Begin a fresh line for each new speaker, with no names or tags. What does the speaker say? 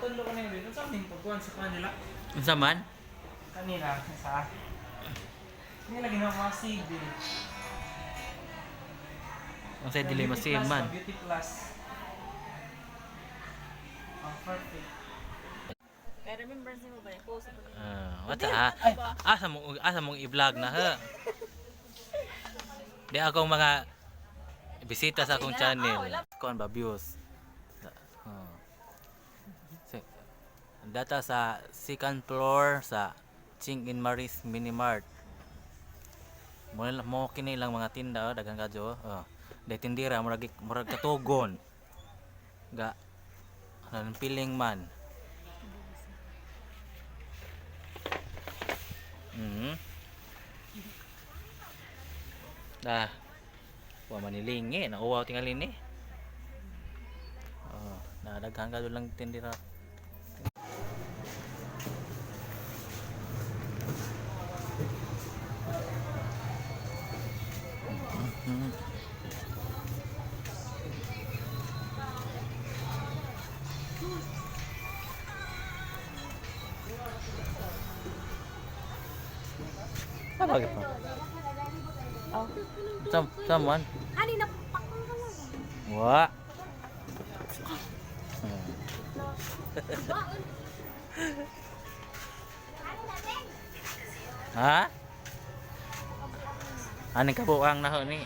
matulo ko na yun. Ano saan din pagkuhan sa kanila?
Unsa man?
Kanila, sa... Hindi lagi na mga CD.
Ang say dili masim man.
Beauty Plus. Oh, perfect.
Kaya remembrance mo ba yung post ko?
Wata asa mong i-vlog na ha. Di akong mga bisita sa akong channel. Kuan ba views. Data sa second floor sa Ching in Maris Mini Mart. Mo kini lang mga tinda daghang kadyo. Dai tindira murag katugon. Ga anong piling man. Wa manilingi na uwaw tingali ni. Na daghang kadyo lang tindira. Apa gitu?
Oh.
Saman.
Ani na pakong ka lang.
Wah. Ha? Ani kabuang na ho ni.